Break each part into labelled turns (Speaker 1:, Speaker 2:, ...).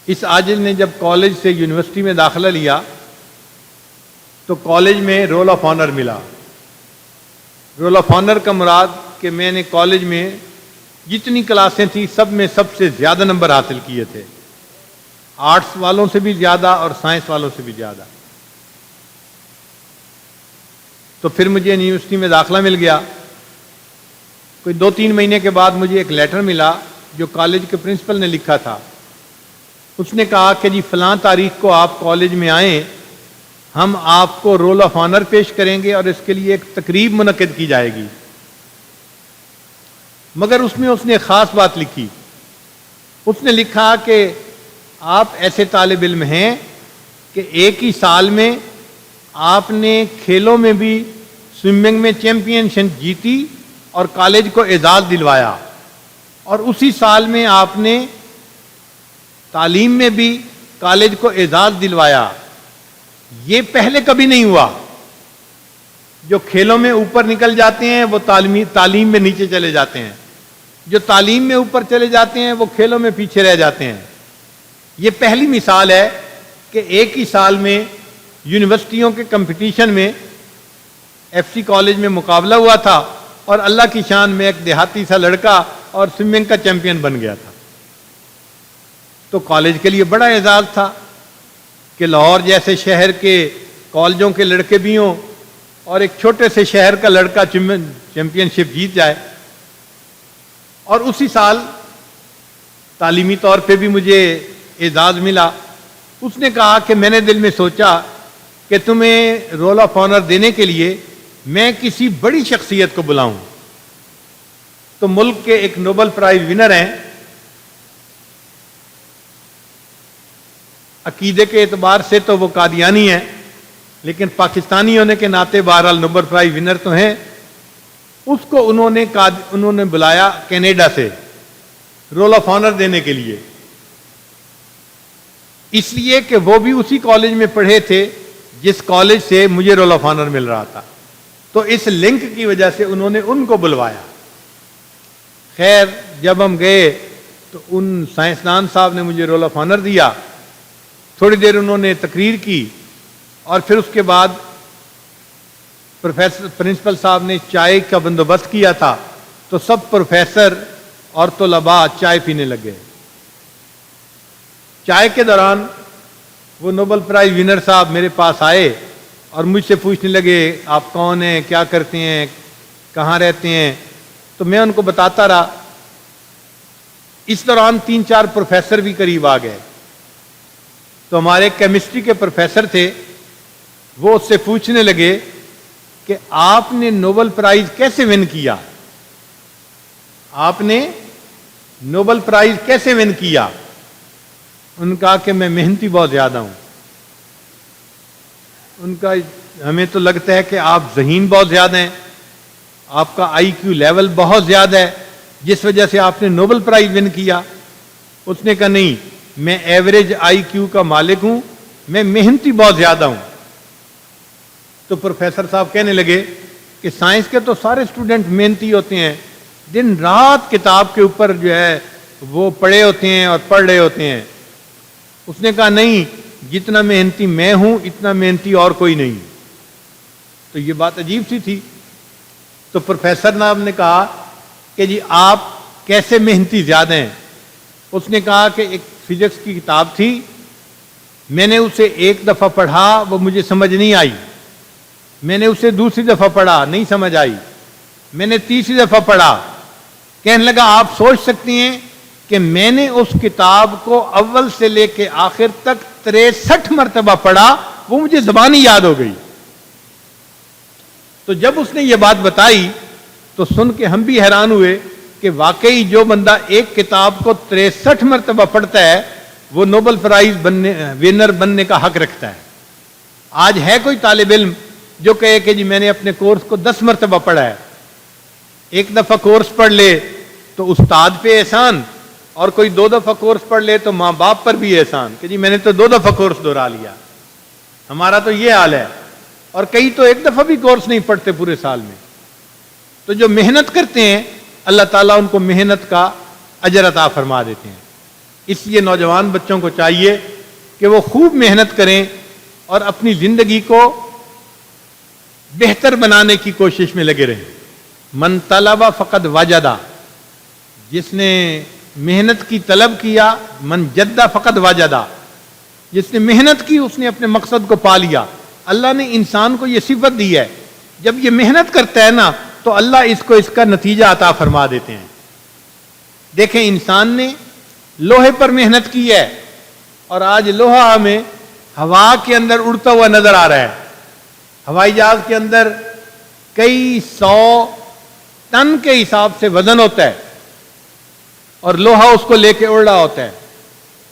Speaker 1: اس عاجز نے جب کالج سے یونیورسٹی میں داخلہ لیا تو کالج میں رول آف آنر ملا۔ رول آف آنر کا مراد کہ میں نے کالج میں جتنی کلاسیں تھیں سب میں سب سے زیادہ نمبر حاصل کیے تھے، آرٹس والوں سے بھی زیادہ اور سائنس والوں سے بھی زیادہ۔ تو پھر مجھے یونیورسٹی میں داخلہ مل گیا۔ کوئی 2-3 مہینے کے بعد مجھے ایک لیٹر ملا جو کالج کے پرنسپل نے لکھا تھا۔ اس نے کہا کہ جی فلاں تاریخ کو آپ کالج میں آئیں، ہم آپ کو رول آف آنر پیش کریں گے اور اس کے لیے ایک تقریب منعقد کی جائے گی۔ مگر اس میں اس نے خاص بات لکھی۔ اس نے لکھا کہ آپ ایسے طالب علم ہیں کہ ایک ہی سال میں آپ نے کھیلوں میں بھی سوئمنگ میں چیمپئن شپ جیتی اور کالج کو اعزاز دلوایا، اور اسی سال میں آپ نے تعلیم میں بھی کالج کو اعزاز دلوایا۔ یہ پہلے کبھی نہیں ہوا۔ جو کھیلوں میں اوپر نکل جاتے ہیں وہ تعلیم میں نیچے چلے جاتے ہیں، جو تعلیم میں اوپر چلے جاتے ہیں وہ کھیلوں میں پیچھے رہ جاتے ہیں۔ یہ پہلی مثال ہے کہ ایک ہی سال میں یونیورسٹیوں کے کمپٹیشن میں ایف سی کالج میں مقابلہ ہوا تھا اور اللہ کی شان میں ایک دیہاتی سا لڑکا اور سوئمنگ کا چیمپئن بن گیا تھا۔ تو کالج کے لیے بڑا اعزاز تھا کہ لاہور جیسے شہر کے کالجوں کے لڑکے بھی ہوں اور ایک چھوٹے سے شہر کا لڑکا چیمپئن شپ جیت جائے۔ اور اسی سال تعلیمی طور پہ بھی مجھے اعزاز ملا۔ اس نے کہا کہ میں نے دل میں سوچا کہ تمہیں رول آف آنر دینے کے لیے میں کسی بڑی شخصیت کو بلاؤں۔ تو ملک کے ایک نوبل پرائز ونر ہیں، عقیدے کے اعتبار سے تو وہ قادیانی ہیں، لیکن پاکستانی ہونے کے ناطے بہرحال نوبل پرائز ونر تو ہیں۔ اس کو انہوں نے بلایا کینیڈا سے رول آف آنر دینے کے لیے، اس لیے کہ وہ بھی اسی کالج میں پڑھے تھے جس کالج سے مجھے رول آف آنر مل رہا تھا۔ تو اس لنک کی وجہ سے انہوں نے ان کو بلوایا۔ خیر جب ہم گئے تو ان سائنسدان صاحب نے مجھے رول آف آنر دیا۔ تھوڑی دیر انہوں نے تقریر کی اور پھر اس کے بعد پرنسپل صاحب نے چائے کا بندوبست کیا تھا، تو سب پروفیسر اور طلباء چائے پینے لگے۔ چائے کے دوران وہ نوبل پرائز ونر صاحب میرے پاس آئے اور مجھ سے پوچھنے لگے آپ کون ہیں، کیا کرتے ہیں، کہاں رہتے ہیں۔ تو میں ان کو بتاتا رہا۔ اس دوران 3-4 پروفیسر بھی قریب آ گئے۔ تو ہمارے کیمسٹری کے پروفیسر تھے، وہ اس سے پوچھنے لگے کہ آپ نے نوبل پرائز کیسے ون کیا، آپ نے نوبل پرائز کیسے ون کیا۔ ان کا کہ میں محنتی بہت زیادہ ہوں۔ ان کا ہمیں تو لگتا ہے کہ آپ ذہین بہت زیادہ ہیں، آپ کا آئی کیو لیول بہت زیادہ ہے جس وجہ سے آپ نے نوبل پرائز ون کیا۔ اس نے کہا نہیں، میں ایوریج آئی کیو کا مالک ہوں، میں محنتی بہت زیادہ ہوں۔ تو پروفیسر صاحب کہنے لگے کہ سائنس کے تو سارے اسٹوڈنٹ محنتی ہوتے ہیں، دن رات کتاب کے اوپر جو ہے وہ پڑھے ہوتے ہیں اور پڑھ رہے ہوتے ہیں۔ اس نے کہا نہیں، جتنا محنتی میں ہوں اتنا محنتی اور کوئی نہیں۔ تو یہ بات عجیب سی تھی۔ تو پروفیسر صاحب نے کہا کہ جی آپ کیسے محنتی زیادہ ہیں۔ اس نے کہا کہ ایک فزکس کی کتاب تھی، میں نے اسے ایک دفعہ پڑھا، وہ مجھے سمجھ نہیں آئی۔ میں نے اسے دوسری دفعہ پڑھا، نہیں سمجھ آئی۔ میں نے تیسری دفعہ پڑھا۔ کہنے لگا آپ سوچ سکتی ہیں کہ میں نے اس کتاب کو اول سے لے کے آخر تک 63 مرتبہ پڑھا، وہ مجھے زبانی یاد ہو گئی۔ تو جب اس نے یہ بات بتائی تو سن کے ہم بھی حیران ہوئے کہ واقعی جو بندہ ایک کتاب کو 63 مرتبہ پڑھتا ہے وہ نوبل پرائز ونر بننے کا حق رکھتا ہے۔ آج ہے کوئی طالب علم جو کہے کہ جی میں نے اپنے کورس کو 10 مرتبہ پڑھا ہے۔ ایک دفعہ کورس پڑھ لے تو استاد پہ احسان، اور کوئی 2 دفعہ کورس پڑھ لے تو ماں باپ پر بھی احسان کہ جی میں نے تو 2 دفعہ کورس دہرا لیا۔ ہمارا تو یہ حال ہے، اور کئی تو ایک دفعہ بھی کورس نہیں پڑھتے پورے سال میں۔ تو جو محنت کرتے ہیں اللہ تعالیٰ ان کو محنت کا اجر عطا فرما دیتے ہیں۔ اس لیے نوجوان بچوں کو چاہیے کہ وہ خوب محنت کریں اور اپنی زندگی کو بہتر بنانے کی کوشش میں لگے رہیں. من طلب فقد وجدہ، جس نے محنت کی طلب کیا، من جدہ فقد وجدہ، جس نے محنت کی اس نے اپنے مقصد کو پا لیا. اللہ نے انسان کو یہ صفت دی ہے، جب یہ محنت کرتا ہے نا تو اللہ اس کو اس کا نتیجہ عطا فرما دیتے ہیں. دیکھیں انسان نے لوہے پر محنت کی ہے اور آج لوہا ہمیں ہوا کے اندر اڑتا ہوا نظر آ رہا ہے. ہوائی جہاز کے اندر کئی 100 ٹن کے حساب سے وزن ہوتا ہے اور لوہا اس کو لے کے اڑ رہا ہوتا ہے.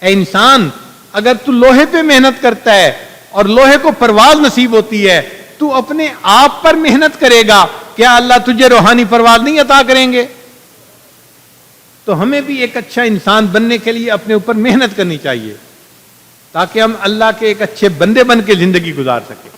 Speaker 1: اے انسان، اگر تو لوہے پہ محنت کرتا ہے اور لوہے کو پرواز نصیب ہوتی ہے، تو اپنے آپ پر محنت کرے گا، کیا اللہ تجھے روحانی پرواز نہیں عطا کریں گے؟ تو ہمیں بھی ایک اچھا انسان بننے کے لیے اپنے اوپر محنت کرنی چاہیے تاکہ ہم اللہ کے ایک اچھے بندے بن کے زندگی گزار سکیں.